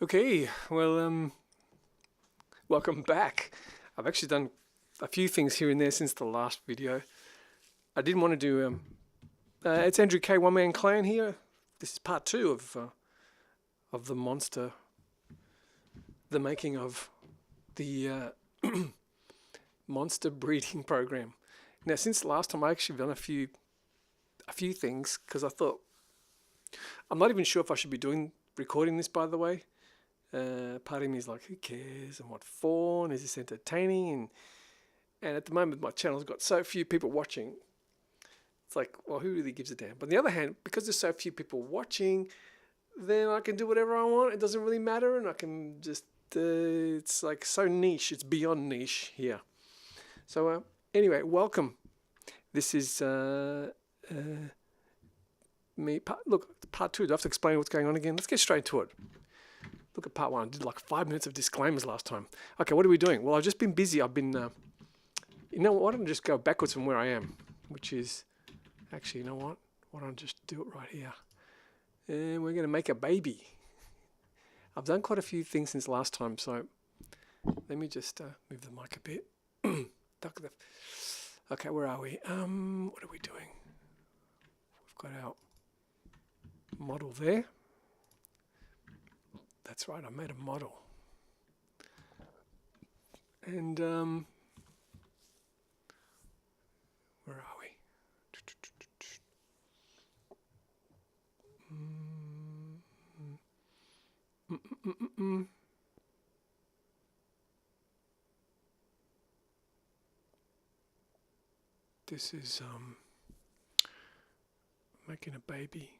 Okay, well, welcome back. I've actually done a few things here and there since the last video. I didn't want to do, it's Andrew K, OneManClan here. This is part two of the monster, the making of the monster breeding program. Now, since the last time, I actually done a few things because I thought, I'm not even sure if I should be recording this, by the way. Part of me is like, who cares and what for? And is this entertaining? And at the moment, my channel's got so few people watching. It's like, well, who really gives a damn? But on the other hand, because there's so few people watching, then I can do whatever I want. It doesn't really matter, and I can just, it's like so niche. It's beyond niche here. So anyway, welcome. This is me. Look, part two. Do I have to explain what's going on again? Let's get straight to it. Look at part one. I did like 5 minutes of disclaimers last time. Okay, what are we doing? Well, I've just been busy. I've been, you know what? Why don't I just go backwards from where I am? Which is, actually, you know what? Why don't I just do it right here? And we're going to make a baby. I've done quite a few things since last time, so let me just move the mic a bit. Okay, where are we? What are we doing? We've got our model there. That's right, I made a model. And where are we? This is making a baby.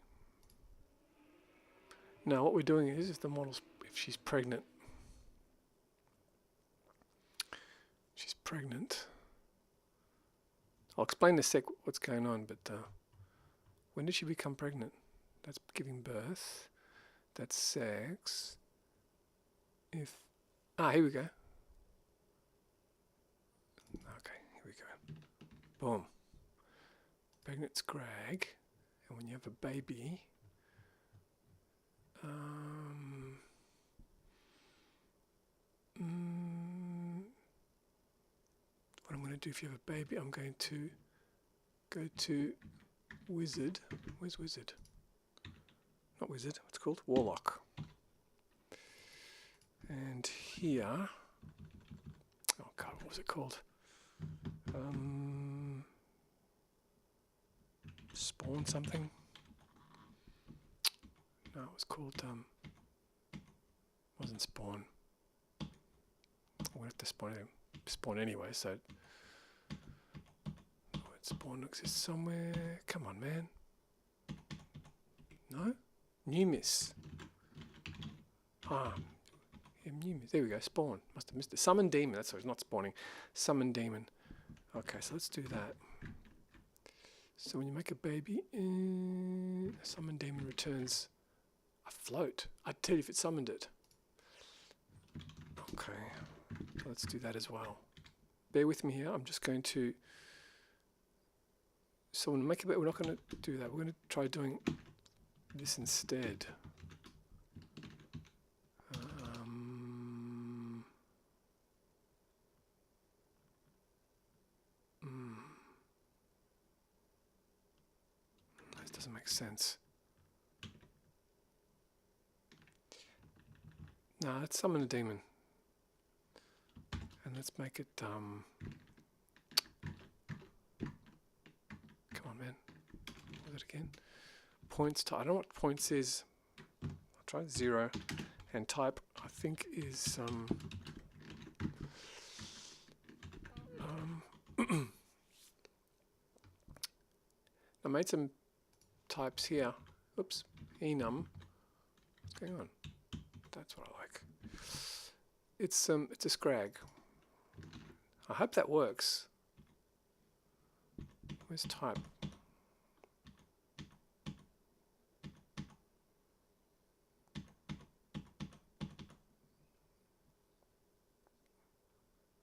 Now what we're doing is if the model's, if she's pregnant. She's pregnant. I'll explain in a sec what's going on, but when did she become pregnant? That's giving birth. That's sex. Here we go. Okay, here we go. Boom. Pregnant's Greg. And when you have a baby, what I'm going to do if you have a baby, I'm going to go to Wizard. Where's Wizard? Not Wizard, what's it called? Warlock. And here, oh God, what was it called? Spawn something? No, it was called, wasn't Spawn. I'm going to have to spawn anyway, so spawn exists somewhere. Come on, man. No? Numis. Yeah, Numis. There we go. Spawn. Must have missed it. Summon demon. That's why it's not spawning. Summon demon. Okay, so let's do that. So when you make a baby, summon demon returns a float. I'd tell you if it summoned it. Okay. So let's do that as well. Bear with me here. I'm just going to. So when we make a baby, we're not going to do that. We're going to try doing this instead. This doesn't make sense. No, let's summon a demon. And let's make it, come on, man. Do it again. Points type. I don't know what points is. I'll try 0. And type, I think, is I made some types here. Oops, enum. What's going on? That's what I like. It's a scrag. I hope that works. Where's type?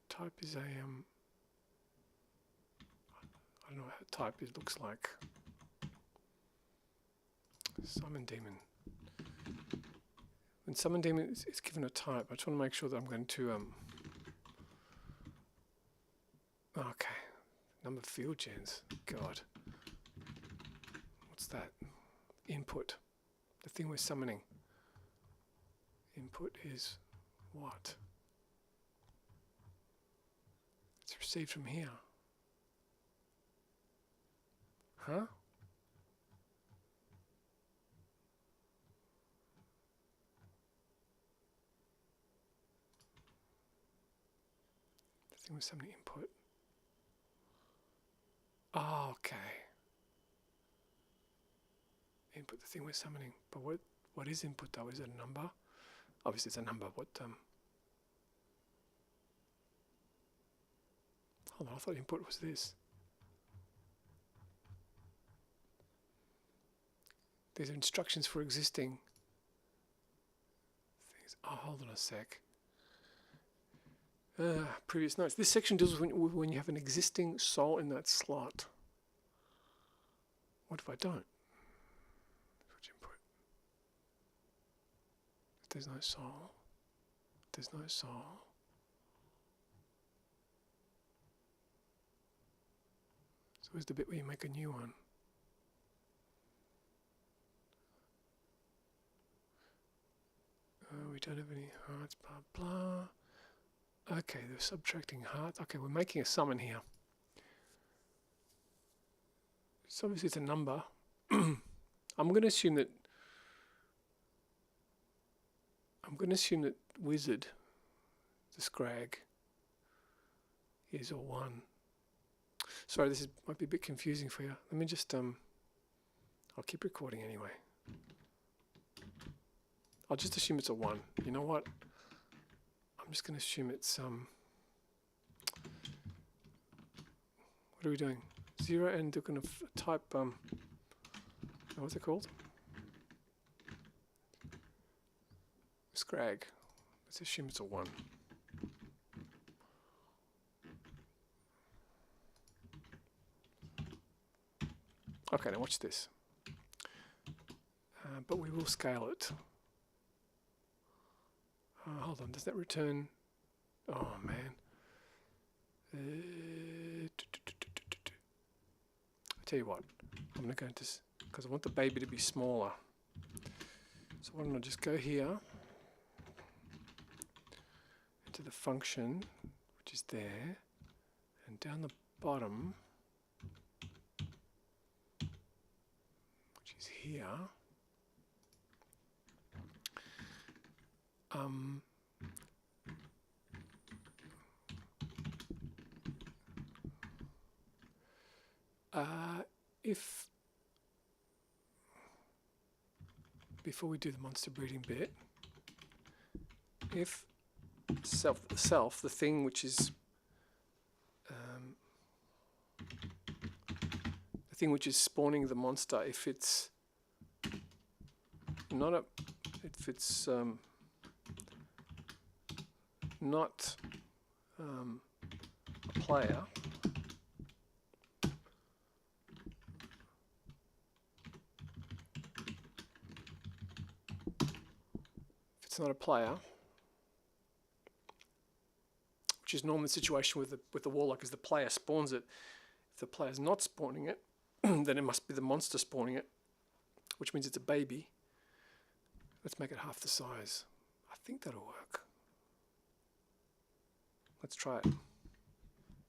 Type is a I don't know how type it looks like. Summon demon. When summon demon is given a type, I just want to make sure that I'm going to okay, number of field gens. God, what's that? Input. The thing we're summoning. Input is what? It's received from here. Huh? The thing with summoning input. Oh, okay. Input the thing we're summoning. But what is input though? Is it a number? Obviously it's a number. What hold on, I thought input was this. These are instructions for existing things. Oh, hold on a sec. Previous notes. This section deals with when you have an existing soul in that slot. What if I don't? Switch input. If there's no soul. There's no soul. So where's the bit where you make a new one? We don't have any hearts, blah, blah. Okay, they're subtracting hearts. Okay, we're making a summon here. So obviously it's a number. I'm going to assume that wizard, the scrag, is a 1. Sorry, this might be a bit confusing for you. Let me just I'll keep recording anyway. I'll just assume it's a 1. You know what? I'm just going to assume it's what are we doing? 0, and they're going to type what's it called? Scrag. Let's assume it's a 1. Okay, now watch this. But we will scale it. Hold on, does that return? Oh man. I tell you what, I'm going to go into this because I want the baby to be smaller. So why don't I just go here into the function, which is there, and down the bottom, which is here. If before we do the monster breeding bit, if self, the thing which is the thing which is spawning the monster, if it's not a, if it's not a player, if it's not a player, which is normally the situation with the warlock, is the player spawns it. If the player's not spawning it, then it must be the monster spawning it, which means it's a baby. Let's make it half the size. I think that'll work. Let's try it.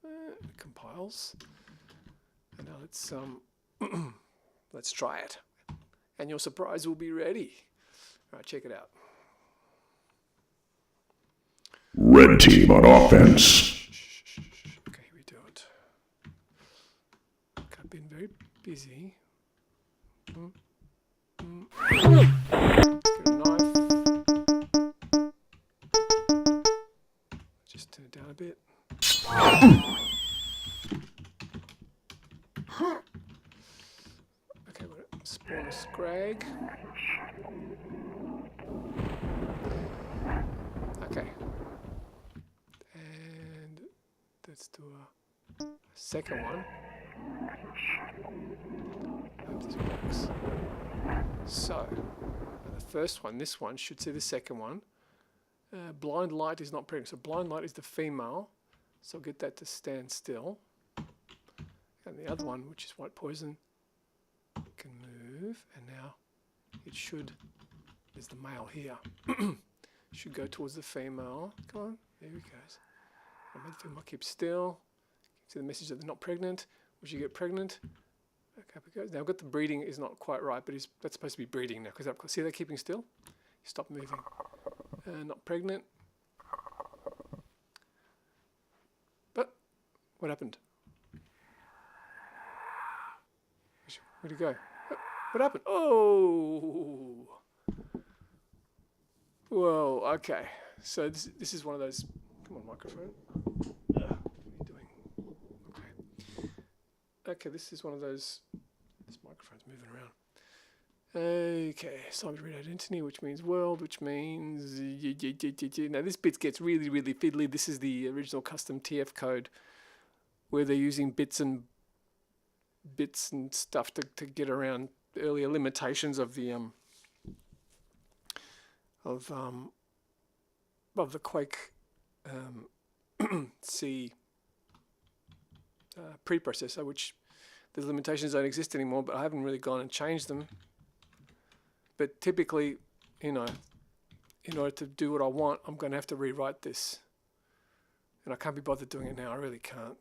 It compiles. And now let's let's try it. And your surprise will be ready. All right, check it out. Red team on offense. Okay, here we do it. Okay, I've been very busy. Let's get a knife. Just turn it down a bit. Okay, we're gonna spawn a scrag. Okay. And let's do a second one. I hope this works. So, the first one. This one should see the second one. Blind light is not pregnant. So blind light is the female. So I'll get that to stand still. And the other one, which is white poison, can move. And now it should, there's the male here. Should go towards the female. Come on, there he goes. I made the female keep still. See the message that they're not pregnant. Will she get pregnant? Okay, up it goes. Now I've got the breeding is not quite right, but that's supposed to be breeding now. Because see they're keeping still? Stop moving. Not pregnant. But what happened? Where'd he go? What happened? Oh! Whoa, okay. So this is one of those... Come on, microphone. What are you doing? Okay. Okay, this is one of those... This microphone's moving around. Okay, so read identity, which means world, which means... Now this bit gets really, really fiddly. This is the original custom TF code where they're using bits and stuff to get around earlier limitations of the Quake C preprocessor, which the limitations don't exist anymore, but I haven't really gone and changed them. But typically, in order to do what I want, I'm going to have to rewrite this. And I can't be bothered doing it now. I really can't.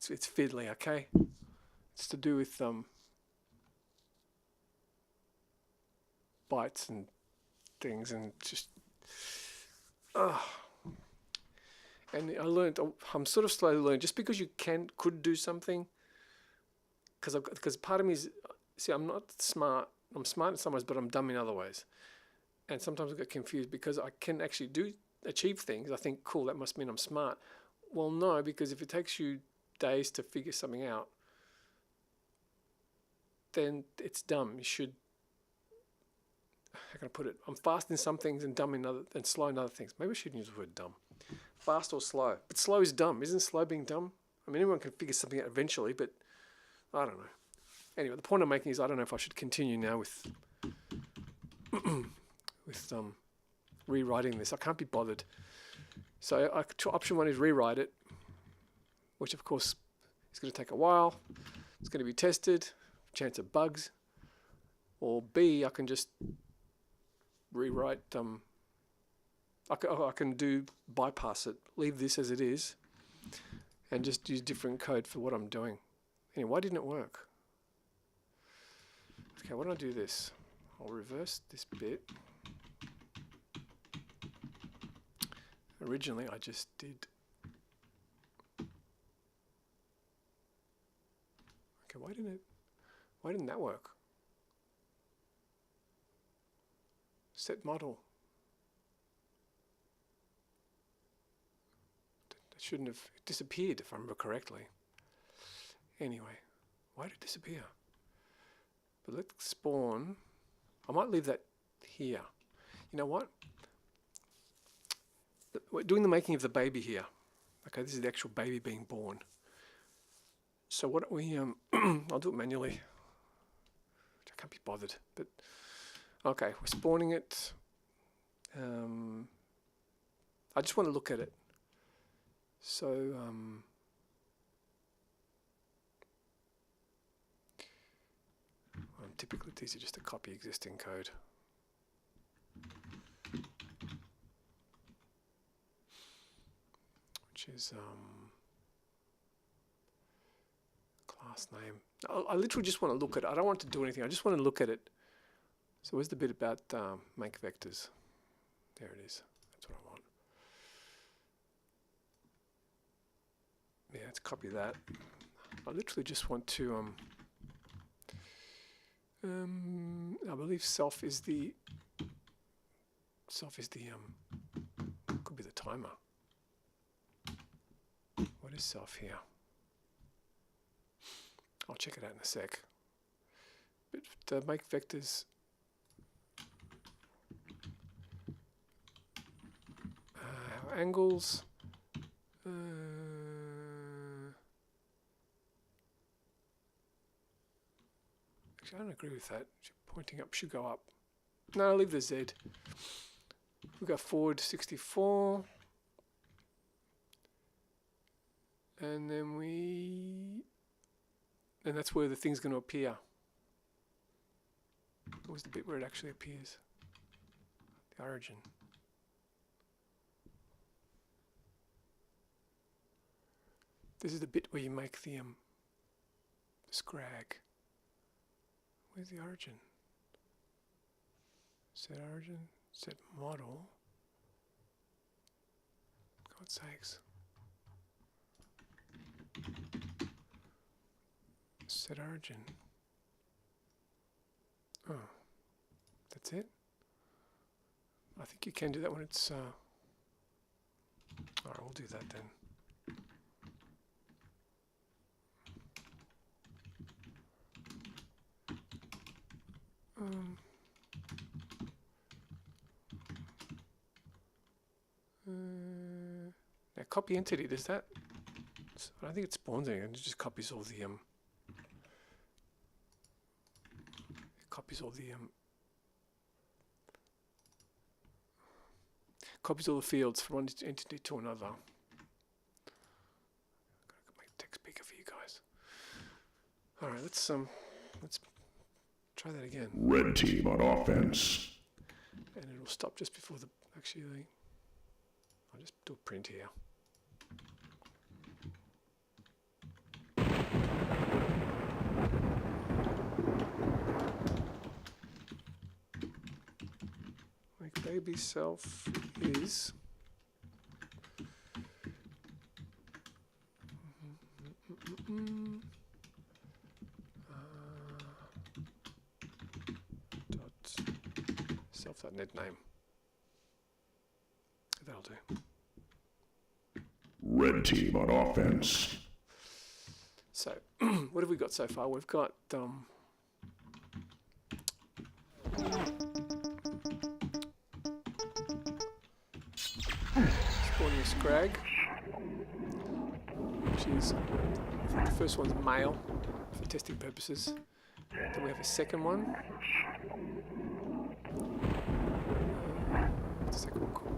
It's fiddly, okay? It's to do with bytes and things and just... And I learned, I'm sort of slowly learning, just because you could do something, because part of me is, see, I'm not smart. I'm smart in some ways, but I'm dumb in other ways. And sometimes I get confused because I can actually achieve things. I think, cool, that must mean I'm smart. Well, no, because if it takes you days to figure something out, then it's dumb. You should, how can I put it? I'm fast in some things and dumb in other, and slow in other things. Maybe I shouldn't use the word dumb. Fast or slow. But slow is dumb. Isn't slow being dumb? I mean, everyone can figure something out eventually, but I don't know. Anyway, the point I'm making is I don't know if I should continue now with rewriting this. I can't be bothered. So option one is rewrite it, which of course is going to take a while. It's going to be tested, chance of bugs. Or B, I can just rewrite. I can bypass it, leave this as it is, and just use different code for what I'm doing. Anyway, why didn't it work? Okay, why don't I do this? I'll reverse this bit. Originally, I just did... Okay, why didn't that work? Set model. That shouldn't have... It disappeared, if I remember correctly. Anyway, why did it disappear? But let's spawn. I might leave that here. You know what? We're doing the making of the baby here. Okay, this is the actual baby being born. So what we I'll do it manually. I can't be bothered. But okay, we're spawning it. I just want to look at it. So typically it's easy just to copy existing code. Which is class name. I literally just want to look at it. I don't want to do anything. I just want to look at it. So where's the bit about make vectors? There it is. That's what I want. Yeah, let's copy that. I literally just want to I believe self is the could be the timer. What is self here? I'll check it out in a sec. But to make vectors angles actually I don't agree with that. Pointing up should go up. No, leave the Z. We got forward 64. And then and that's where the thing's going to appear. Where's the bit where it actually appears? The origin. This is the bit where you make the scrag. Where's the origin? Set origin, set model. God's sakes. Set origin. Oh, that's it? I think you can do that when it's... Alright, we'll do that then. Now copy entity, does that? I don't think it spawns anything, it just copies all the copies all the fields from one entity to another. Gotta make text bigger for you guys. Alright, let's try that again. Red team on offense. And it'll stop just before the I'll just do a print here. Like baby self is dot self.net name. That'll do. Red team on offense. So, what have we got so far? We've got spawning a scrag, which is, I think the first one's male for testing purposes. Then we have a second one. What's the second one called?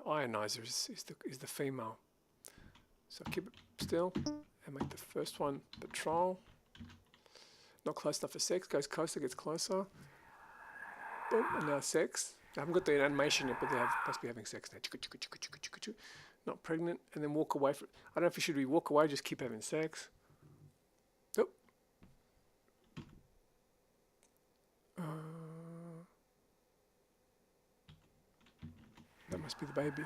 Ionizer is the female. So keep it still and make the first one patrol. Not close enough for sex. Goes closer, gets closer. Boom, and now sex. I haven't got the animation yet, but they must be having sex now. Not pregnant, and then walk away from. I don't know if you should be walk away, just keep having sex. Oh. That must be the baby.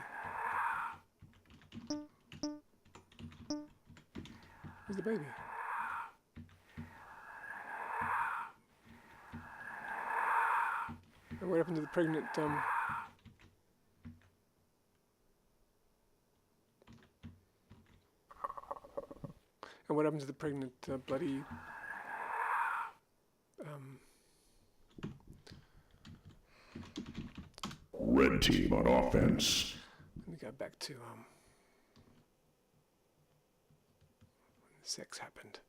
Where's the baby? And what happened to the pregnant, and what happened to the pregnant, bloody, Red team on offense. let me go back to, when the sex happened.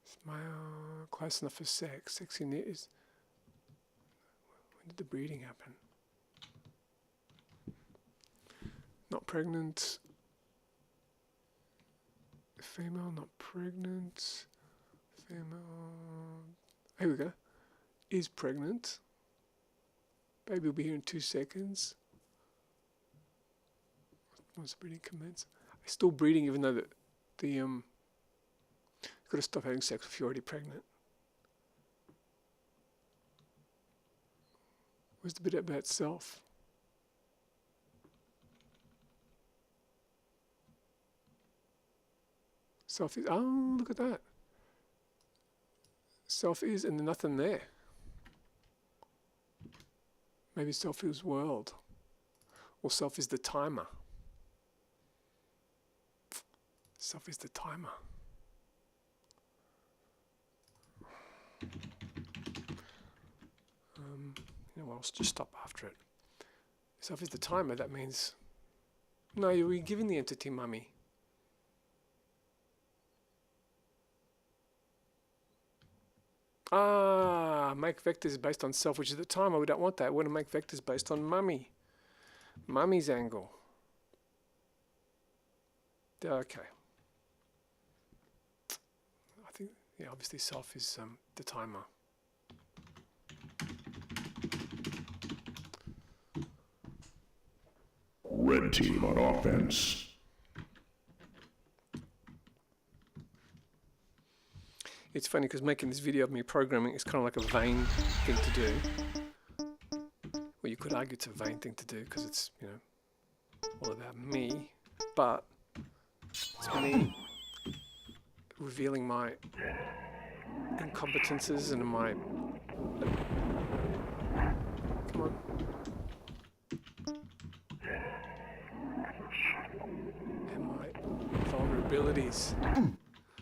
Smile, close enough for sex. Sexy is. When did the breeding happen? Not pregnant. Female, not pregnant. Female. Here we go. Is pregnant. Baby will be here in 2 seconds. Once breeding commence. Still breeding even though you've got to stop having sex if you're already pregnant. Where's the bit about self? Self is, oh, look at that. Self is, and there's nothing there. Maybe self is world. Or self is the timer. Self is the timer. You know what, I'll just stop after it. Self is the timer, that means... No, you're giving the entity mummy. Ah, make vectors based on self, which is the timer. We don't want that. We want to make vectors based on mummy. Mummy's angle. Okay. I think, yeah, obviously self is the timer. Red team on offense. It's funny because making this video of me programming is kind of like a vain thing to do. Well, you could argue it's a vain thing to do because it's, you know, all about me. But it's me revealing my incompetences and my... Come on. And my vulnerabilities.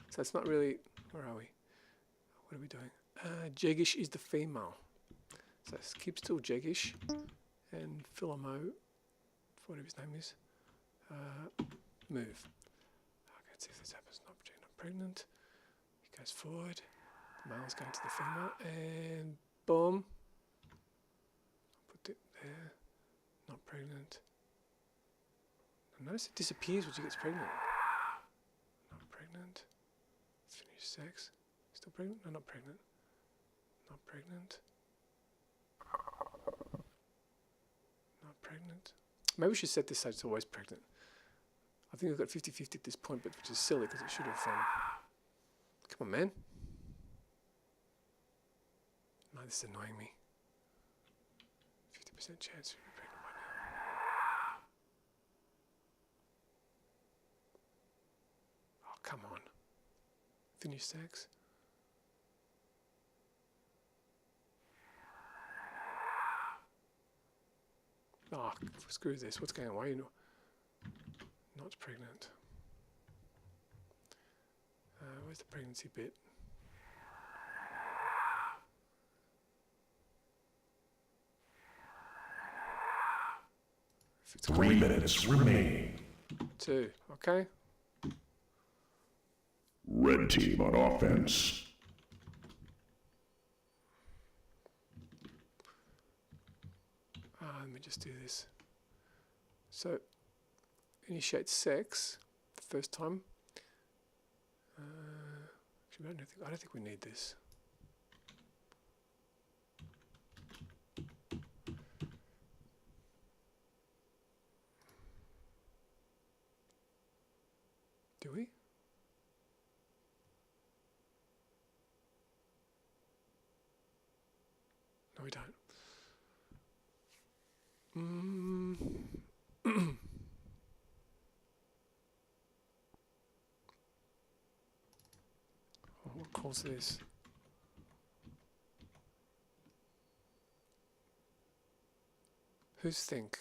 So it's not really... Where are we? What are we doing? Jegish is the female. So keep still, Jegish. And Philimo, whatever his name is, move. Okay, let's see if this happens. Not pregnant. He goes forward. The male's going to the female. And boom. Put it there. Not pregnant. And notice it disappears when she gets pregnant. Not pregnant. Finish sex. Still pregnant? No, not pregnant. Not pregnant. Not pregnant. Maybe we should set this so it's always pregnant. I think we've got 50-50 at this point, but which is silly because it should have... Come on, man. No, this is annoying me. 50% chance to be pregnant by now. Oh, come on. Finish sex. Oh, screw this. What's going on? Why are you not pregnant? Where's the pregnancy bit? If it's 3 minutes remaining. 2, okay? Red team on offense. Let me just do this. So, initiate sex the first time. Actually, I don't think we need this. Do we? No, we don't. What calls this? Who's think?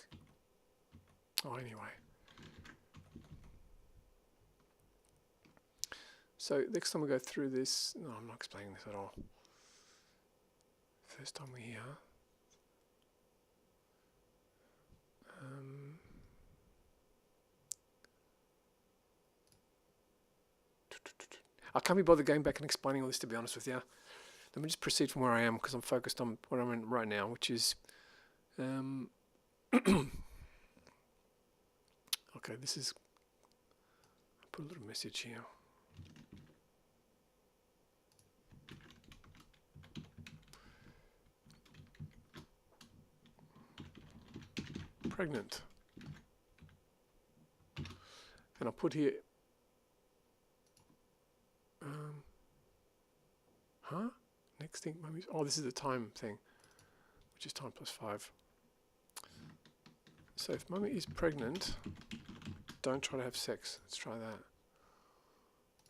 Oh, anyway. So next time we go through this, no, I'm not explaining this at all. First time we're here. I can't be bothered going back and explaining all this, to be honest with you. Let me just proceed from where I am because I'm focused on what I'm in right now, which is... okay, this is... I'll put a little message here. Pregnant. And I'll put here... Next thing, oh, this is the time thing, which is time plus 5. So if mummy is pregnant, don't try to have sex. Let's try that.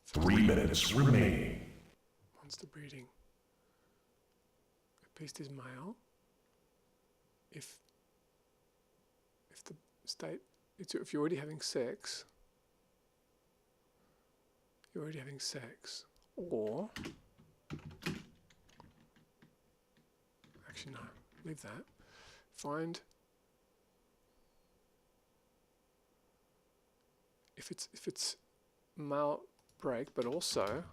3 minutes remaining. Monster breeding. A beast is male. If the state, if you're already having sex, or actually no, leave that. Find if it's male break, but also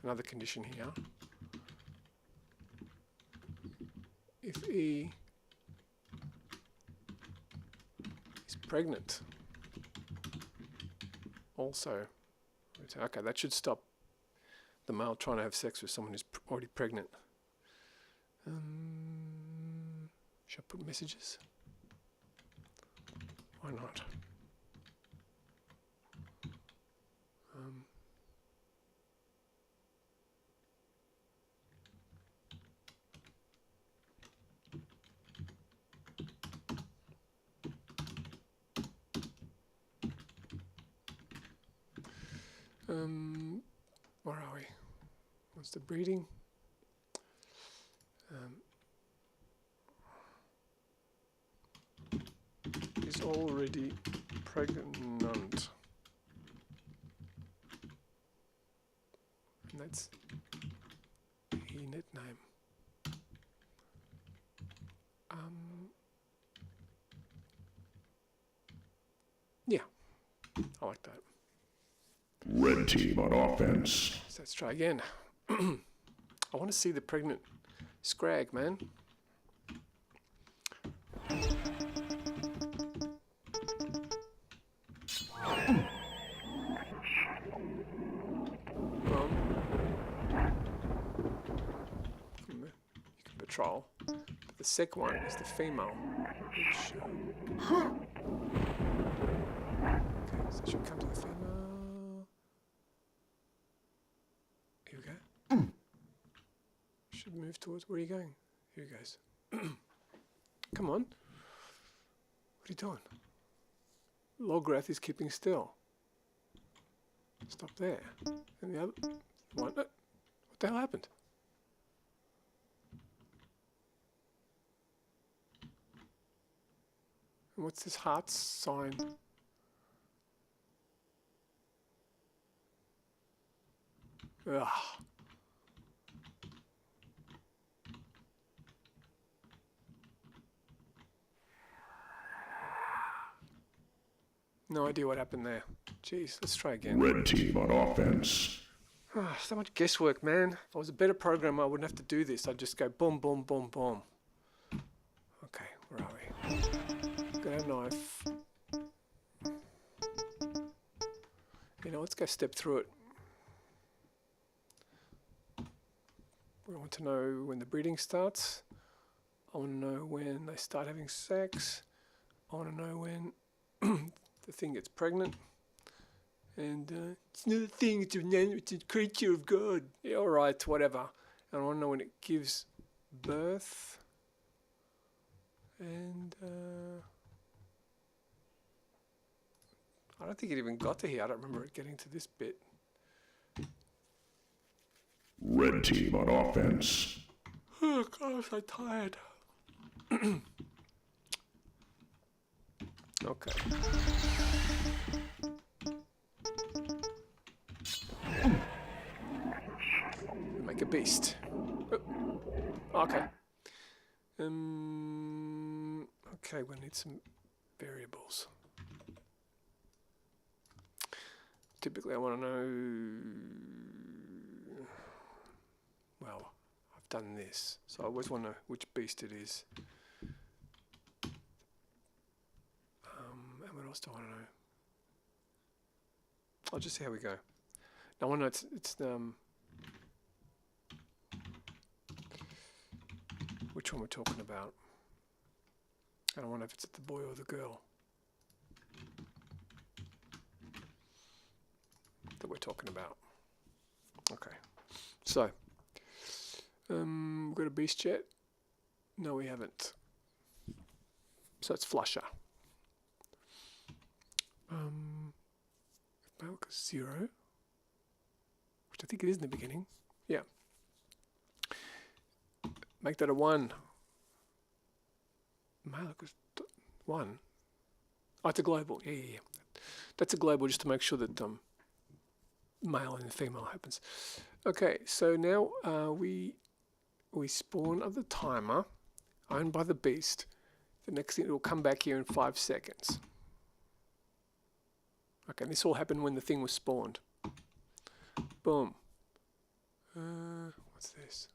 another condition here. if E is pregnant, also return. Okay, that should stop the male trying to have sex with someone who's already pregnant. Should I put messages? Why not? Where are we? What's the breeding? Is already pregnant. And that's a nickname. Yeah, I like that. Red team on offense. So let's try again. I want to see the pregnant scrag, man. You can patrol. But the second one is the female. Which, okay, so she'll come to the female. Here we go. Should move towards. Where are you going? Here he goes. Come on. What are you doing? Lograth is keeping still. Stop there. And the other one. What the hell happened? And what's this heart sign? Ugh. No idea what happened there. Jeez, let's try again. Red team on offense. So much guesswork, man. If I was a better programmer, I wouldn't have to do this. I'd just go boom, boom, boom, boom. Okay, where are we? Got our knife. You know, let's go step through it. We want to know when the breeding starts. I want to know when they start having sex. I want to know when the thing gets pregnant. And it's not a thing, it's a creature of God. Yeah, alright, whatever. And I want to know when it gives birth. And I don't think it even got to here. I don't remember it getting to this bit. Red team on offense. Oh God, I'm so tired. Okay. Make a beast. Oh. Okay. Okay, we need some variables. Typically, I want to know. Well, I've done this, so I always want to know which beast it is. And what else do I want to know? I'll just see how we go. Now I want to know it's which one we're talking about. I don't know if it's the boy or the girl that we're talking about. Okay, so we've got a beast yet? No, we haven't. So it's flusher. Milk is 0, which I think it is in the beginning. Yeah. Make that a 1. Male is 1. Oh, it's a global. Yeah. That's a global just to make sure that male and female happens. Okay, so now we spawn of the timer, owned by the beast. The next thing, it will come back here in 5 seconds. Okay, this all happened when the thing was spawned. Boom. What's this?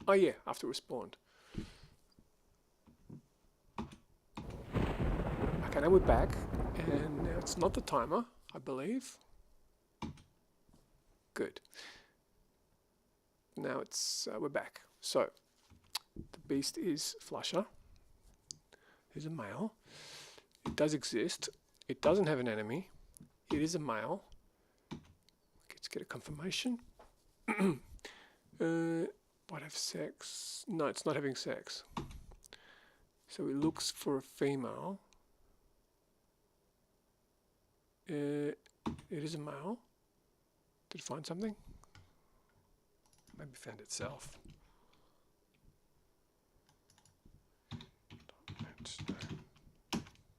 Oh yeah, after it respawned. Okay, now we're back, and now it's not the timer, I believe. Good. Now it's we're back. So the beast is Flusher. He's a male. It does exist. It doesn't have an enemy. It is a male. Let's get a confirmation. Might have sex. No, it's not having sex. So it looks for a female. It is a male. Did it find something? Maybe found itself.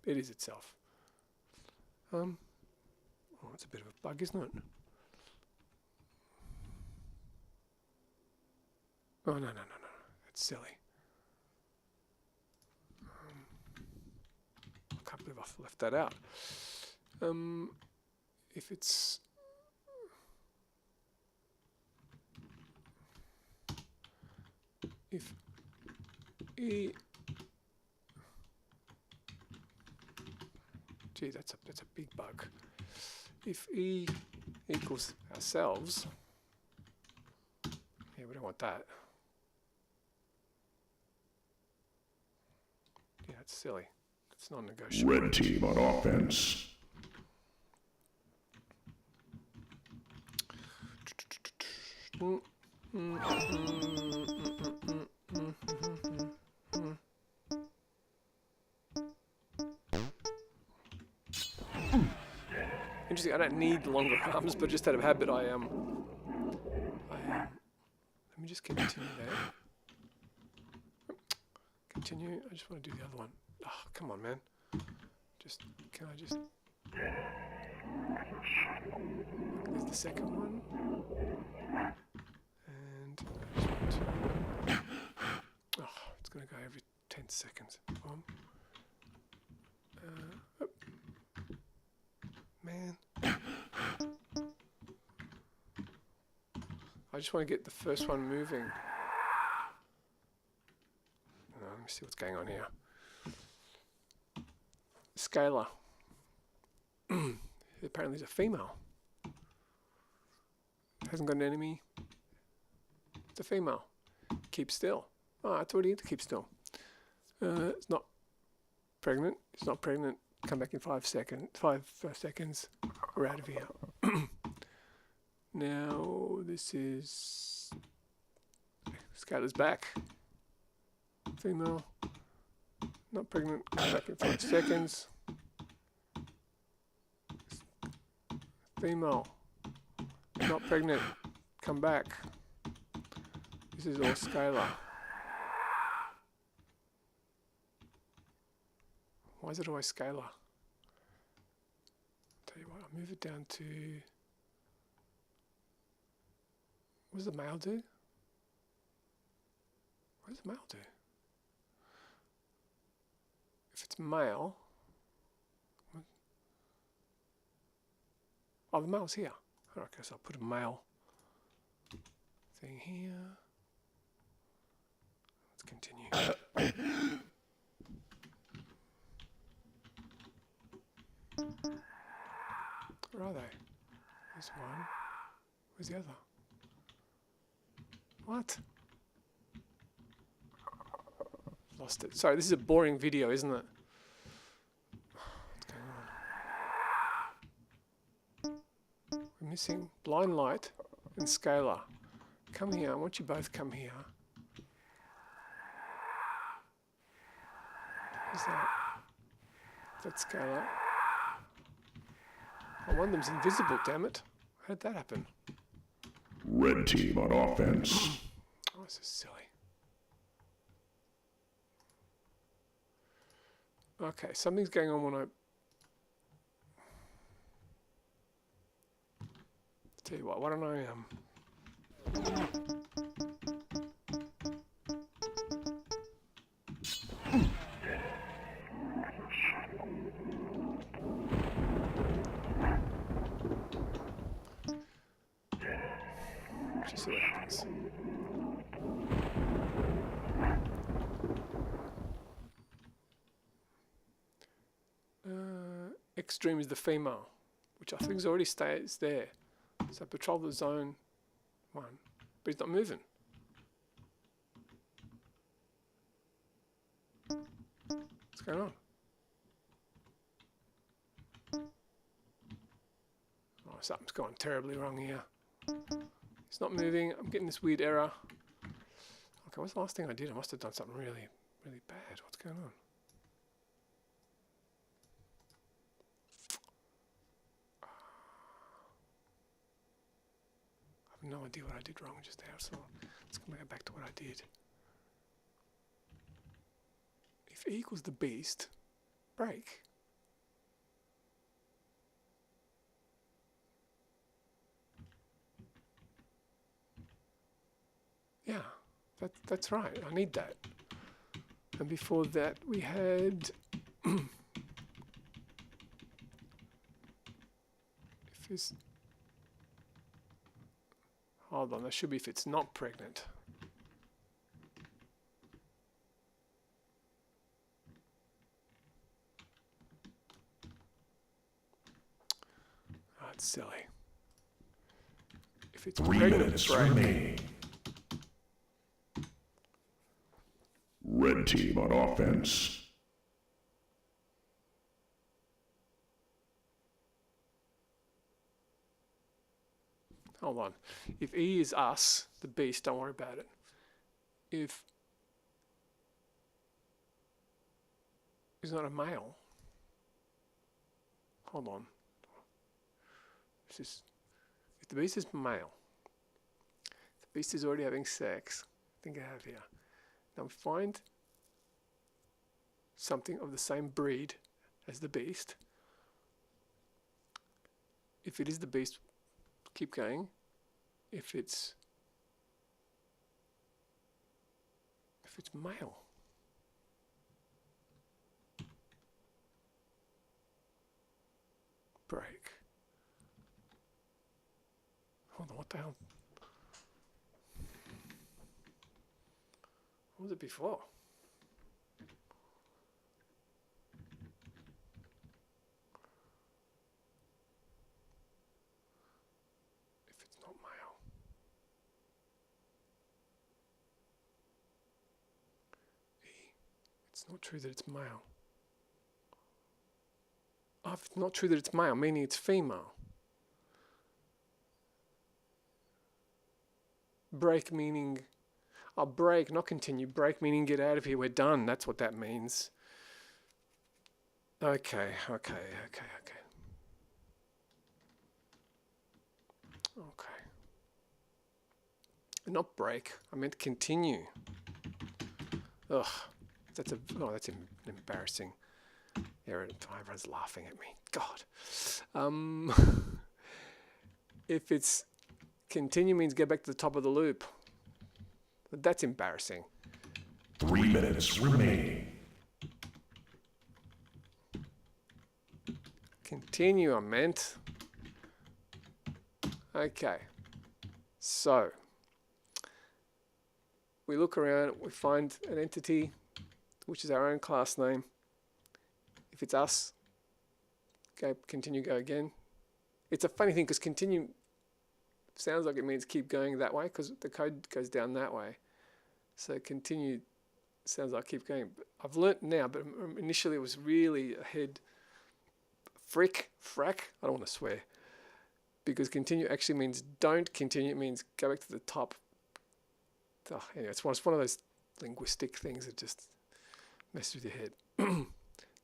It is itself. Oh, it's a bit of a bug, isn't it? Oh, no. That's silly. I can't believe I've left that out. If it's... If E... Gee, that's a big bug. If E equals ourselves... Yeah, we don't want that. Yeah, it's silly. It's non-negotiable. Red team on offense. Interesting. I don't need longer arms, but just out of habit, I let me just continue there. Continue. I just want to do the other one. Oh, come on, man. Can I just... There's the second one. And I just want to... Oh, it's going to go every 10 seconds. Oh. Man. I just want to get the first one moving. Let me see what's going on here. Scalar. Apparently it's a female. Hasn't got an enemy. It's a female. Keep still. Oh, I thought he had to keep still. It's not pregnant. It's not pregnant. Come back in 5 seconds. 5 seconds. We're out of here. Now this is... Scalar's back. Female. Not pregnant. Come back in 5 seconds. Female. Not pregnant. Come back. This is all Scalar. Why is it always Scalar? Tell you what, I'll move it down to... What does the male do? What does the male do? If it's male... Oh, the male's here. Okay, so I'll put a male thing here. Let's continue. Where are they? There's one. Where's the other? What? Lost it. Sorry, this is a boring video, isn't it? What's going on? We're missing blind light and Scalar. Come here. I want you both come here. Who's that? That's Scalar. Oh, one of them's invisible, damn it. How did that happen? Red team on offense. Oh, this is silly. Okay, something's going on when I... Tell you what, why don't I... Just see what happens. Extreme is the female, which I think is already stays there. So patrol the zone 1. But he's not moving. What's going on? Oh, something's gone terribly wrong here. It's not moving. I'm getting this weird error. Okay, what's the last thing I did? I must have done something really, really bad. What's going on? I have no idea what I did wrong just now, so let's go back to what I did. If E equals the beast, break. Yeah, that's right. I need that. And before that, we had if it's, hold on, that should be if it's not pregnant. Oh, it's silly. If it's 3 pregnant, minutes break. remaining. Red team on offense. Hold on. If E is us, the beast, don't worry about it. If he's not a male, hold on. This is, if the beast is male, the beast is already having sex. I think I have here. Now we find something of the same breed as the beast. If it is the beast, keep going. If it's male, break. Hold on, what the hell? What was it before? If it's not male. E. It's not true that it's male. Oh, if it's not true that it's male, meaning it's female. Break meaning... I'll break, not continue. Break meaning get out of here, we're done. That's what that means. Okay. Not break, I meant continue. Ugh, that's embarrassing. Yeah, everyone's laughing at me. God. If it's continue means get back to the top of the loop. That's embarrassing. 3 minutes remaining. Continue, I meant. Okay. So, we look around, we find an entity, which is our own class name. If it's us, go continue, go again. It's a funny thing because continue sounds like it means keep going that way because the code goes down that way. So continue sounds like keep going. But I've learnt now, but initially it was really a head frack. I don't want to swear. Because continue actually means don't continue. It means go back to the top. Oh, anyway, it's one of those linguistic things that just messes with your head.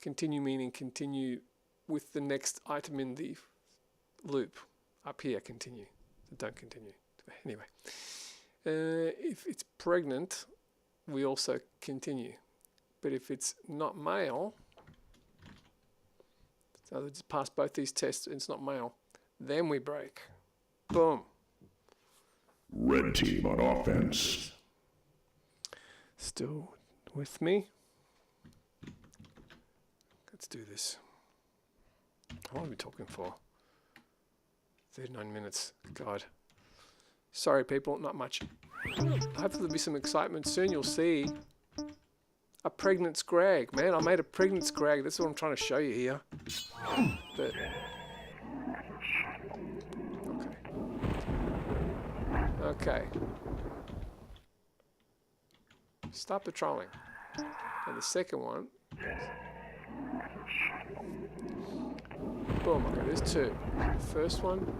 Continue meaning continue with the next item in the loop. Up here, continue. So don't continue. Anyway. If it's pregnant, we also continue. But if it's not male, so let's pass both these tests and it's not male, then we break. Boom. Red team on offense. Still with me? Let's do this. How long are we talking for? 39 minutes. God. Sorry, people, not much. Hopefully there'll be some excitement soon. You'll see a pregnant scrag, man. I made a pregnant scrag. That's what I'm trying to show you here. But okay. Start patrolling. And the second one. Boom. Okay, there's two. The first one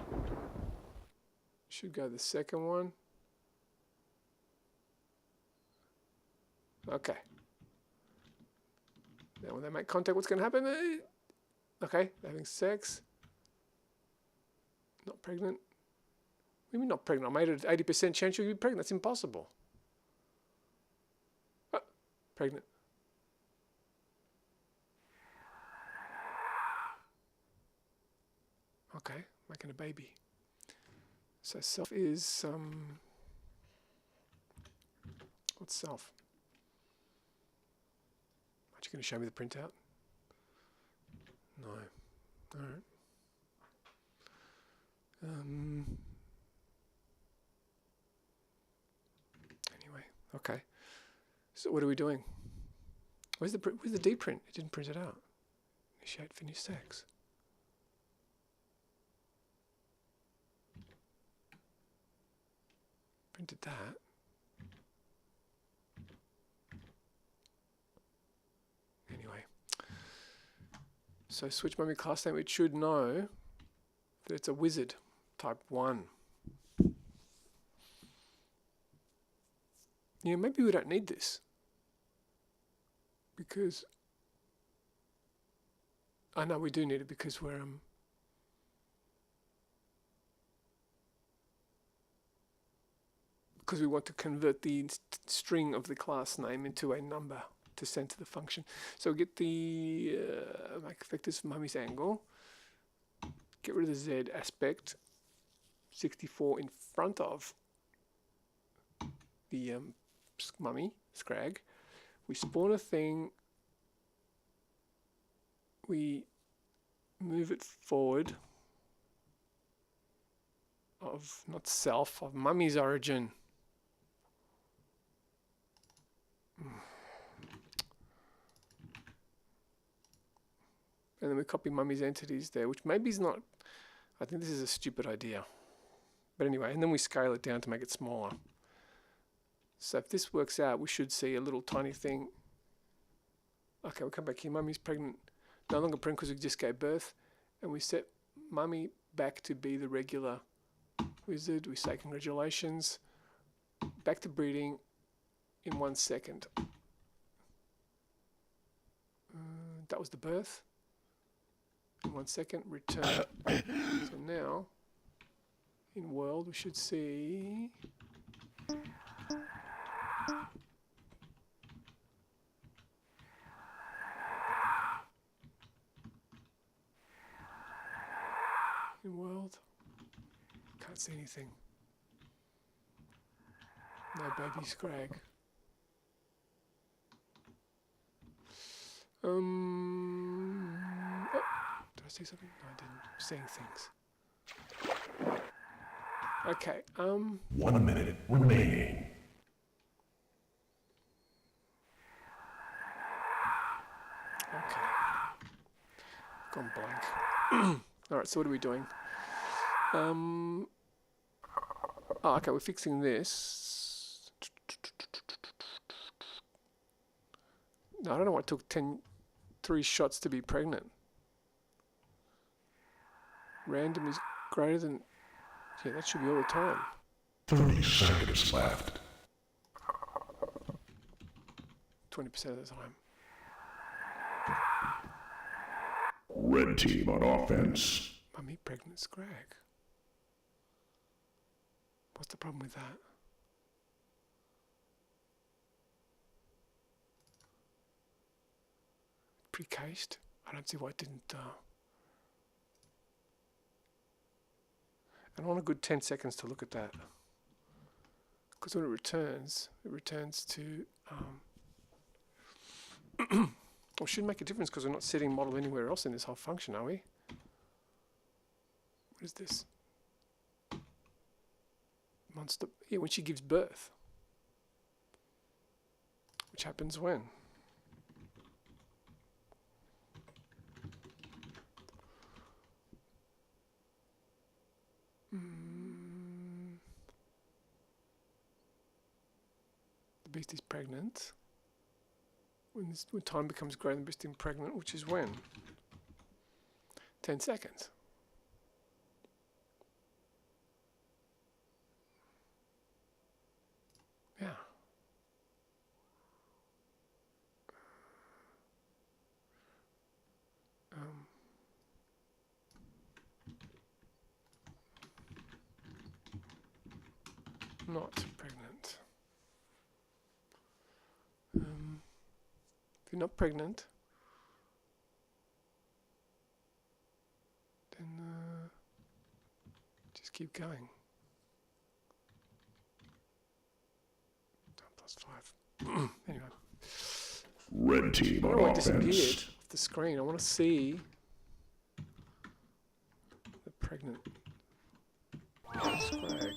should go the second one. Okay. Now when they make contact, what's going to happen? Okay, they're having sex. Not pregnant. What do you mean not pregnant? I made it 80% chance you'll be pregnant. That's impossible. Pregnant. Okay, making a baby. So self is what's self? Aren't you going to show me the printout? No. All right. Anyway, okay. So what are we doing? Where's the D print? It didn't print it out. Initiate finish sex. Printed that. Anyway. So switch mummy class name. It should know that it's a wizard type 1. Yeah, maybe we don't need this. Because I know we do need it because we're because we want to convert the string of the class name into a number to send to the function. So we get the make vectors for mummy's angle. Get rid of the Z aspect. 64 in front of the mummy scrag. We spawn a thing. We move it forward of not self, of mummy's origin. And then we copy mummy's entities there, which maybe is not, I think this is a stupid idea. But anyway, and then we scale it down to make it smaller. So if this works out, we should see a little tiny thing. Okay, we'll come back here. Mummy's pregnant. No longer pregnant because we just gave birth. And we set mummy back to be the regular wizard. We say congratulations. Back to breeding in 1 second. That was the birth. In 1 second, return. So now, in world, we should see in world, can't see anything. No baby scrag. Oh, did I see something? No, I didn't. I'm seeing things. Okay, 1 minute remaining. Okay. Gone blank. Alright, so what are we doing? Oh, okay, we're fixing this. No, I don't know why it took 3 shots to be pregnant. Random is greater than... Yeah, that should be all the time. 30 seconds left. 20% of the time. Red team on offense. Mummy pregnant scrag. What's the problem with that? Pre-cased? I don't see why it didn't... And I want a good 10 seconds to look at that. Because when it returns to... Well, it shouldn't make a difference because we're not setting model anywhere else in this whole function, are we? What is this? Monster... Yeah, when she gives birth. Which happens when? beast is pregnant. When time becomes greater than the beast being pregnant, which is when? 10 seconds. Yeah. Not pregnant. If you're not pregnant, then just keep going. Time plus 5. Anyway. Red team I on don't know what disappeared offense. off the screen. I want to see the pregnant scrag.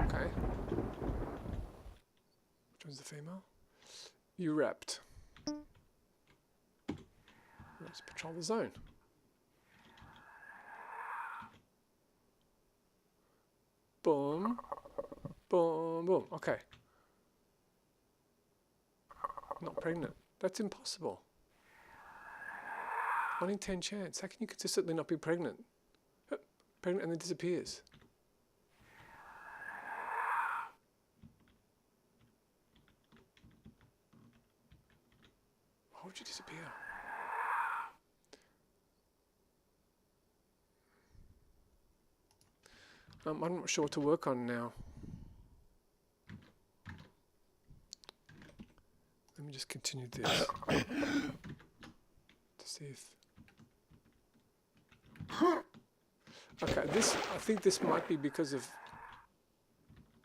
Okay. Which one's the female? You wrapped. Let's patrol the zone. Boom. Boom. Boom. Okay. Not pregnant. That's impossible. 1 in 10 chance. How can you consistently not be pregnant? Pregnant and then disappears. Why would you disappear? I'm not sure what to work on now. Let me just continue this to see if. Okay, I think this might be because of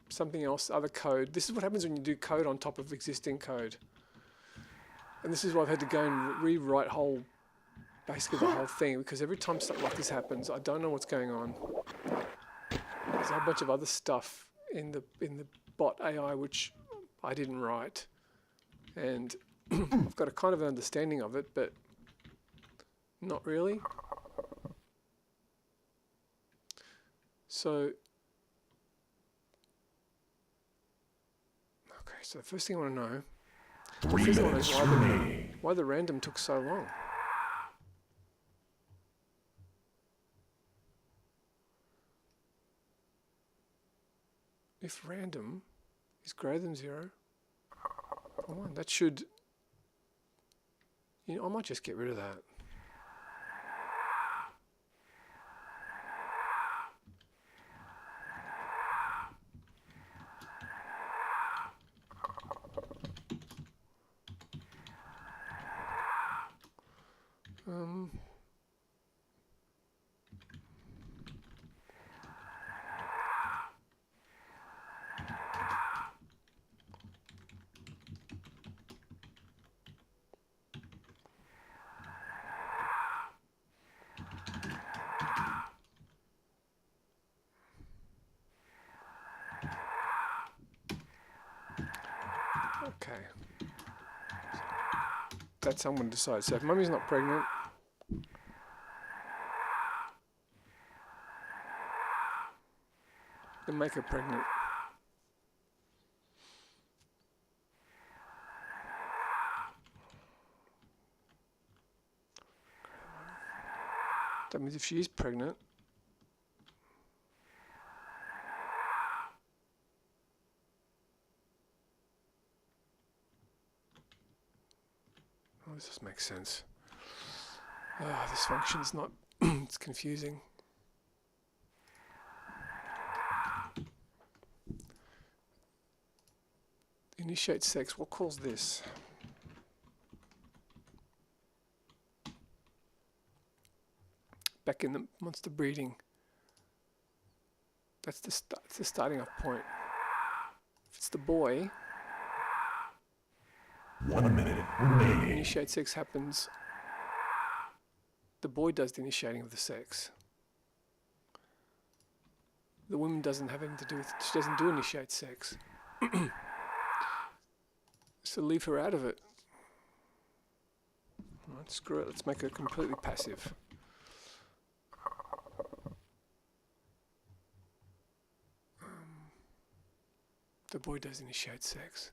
something else, other code. This is what happens when you do code on top of existing code. And this is why I've had to go and rewrite basically the whole thing, because every time something like this happens, I don't know what's going on. There's a whole bunch of other stuff in the bot AI which I didn't write, and I've got a kind of an understanding of it, but not really. So, okay. So the first thing I want to know. 3 minutes remaining. Why the random took so long. If random is greater than 0, 1, that should, I might just get rid of that. Okay. That's someone decides. So if mummy's not pregnant, then make her pregnant. That means if she is pregnant, this just makes sense. This function is not, it's confusing. Initiate sex, what calls this? Back in the monster breeding. That's the starting off point. If it's the boy, 1 minute remaining. Initiate sex happens. The boy does the initiating of the sex. The woman doesn't have anything to do with it. She doesn't do initiate sex. So leave her out of it. Alright, screw it. Let's make her completely passive. The boy does initiate sex.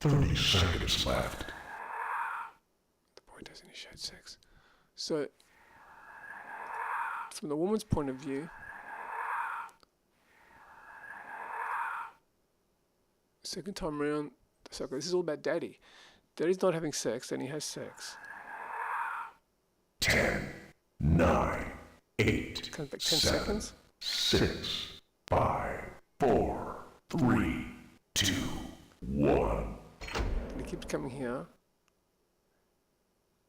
30 seconds left. The boy does initiate sex. So, from the woman's point of view, second time around, so this is all about daddy. Daddy's not having sex, then he has sex. 10, 9, 8, Comes back 10 7, seconds. 6, 5, 4, 3, 2, 1. And he keeps coming here,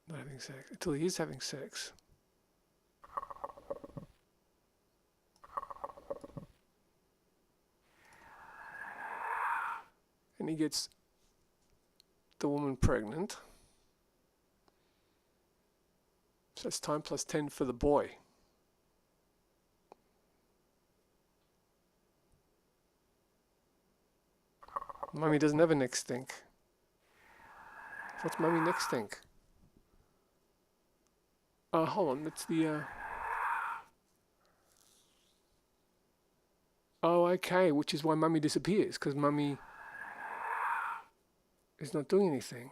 not having sex, until he is having sex. And he gets the woman pregnant. So it's time plus 10 for the boy. Mummy doesn't have a next think. What's Mummy next think? Hold on, that's the Oh, okay, which is why Mummy disappears, because Mummy is not doing anything.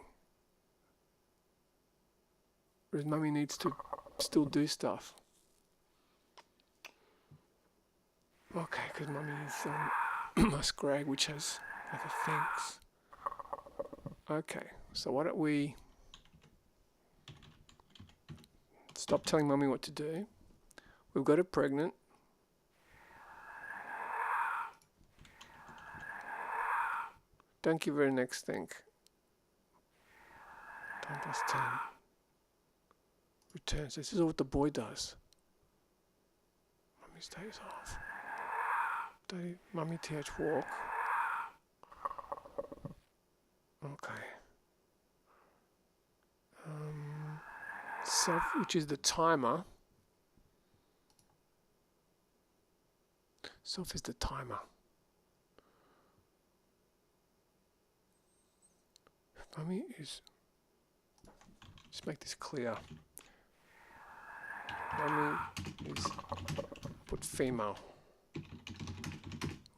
Whereas Mummy needs to still do stuff. Okay, because Mummy is a scrag which has other things. Okay, so why don't we stop telling Mummy what to do. We've got her pregnant. Don't give her a next think. Time plus 10. Returns. This is what the boy does. Mummy stays off. Mummy TH walk. Okay. Self, which is the timer. Self is the timer. Mummy is. Let's make this clear. Mummy is. Put female.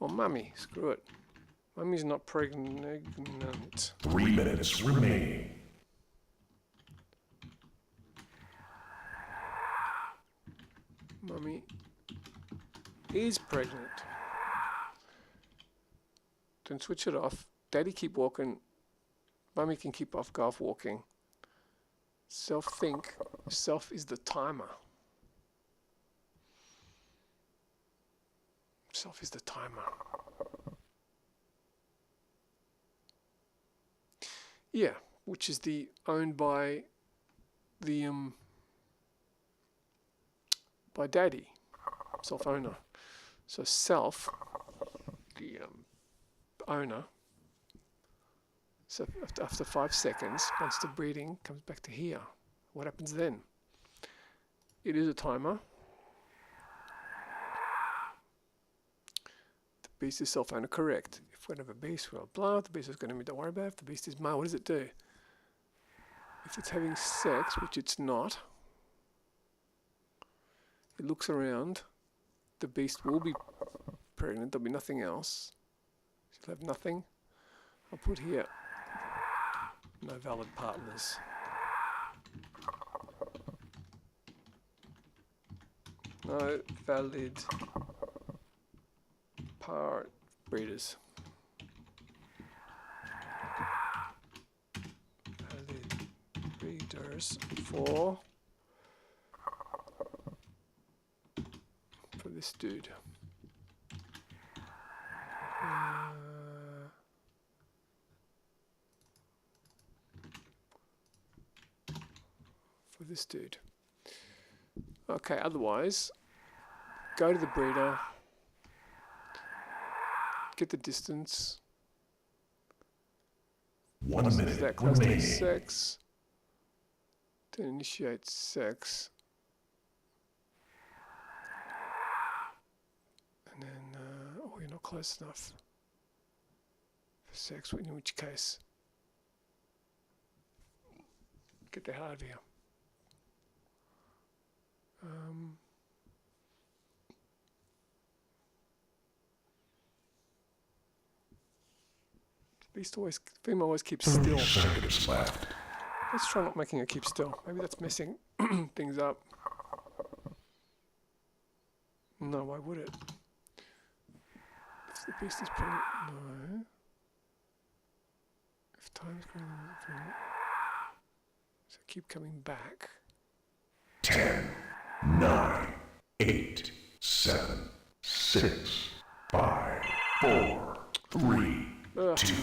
Or Mummy, screw it. Mummy's not pregnant. 3 minutes remaining. Mummy is pregnant. Then switch it off. Daddy keep walking. Mummy can keep off, go off walking. Self-think. Self is the timer. Self is the timer. Yeah, which is the owned by the by daddy, self-owner. So self, the owner. So after 5 seconds, once the breeding comes back to here, what happens then? It is a timer. The beast is self-owner, correct. If we have a beast, well, blah, the beast is going to be, don't worry about it. If the beast is male, what does it do? If it's having sex, which it's not, it looks around, the beast will be pregnant, there'll be nothing else. She'll have nothing. I'll put here, no valid partners. No valid breeders. Valid breeders for this dude. For this dude. Okay, otherwise, go to the breeder, get the distance. 1 minute Is that close to remaining. sex? To initiate sex. And then, oh, you're not close enough. For sex, in which case, get the hell out of here. Beast always, female always keeps 30 still. seconds left. Let's try not making her keep still. Maybe that's messing things up. No, why would it? If the beast is pregnant, no. If time's going on, so keep coming back. 10, 9, 8, 7, 6, 5, 4, 3, 2,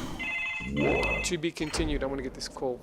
1. To be continued. I want to get this call.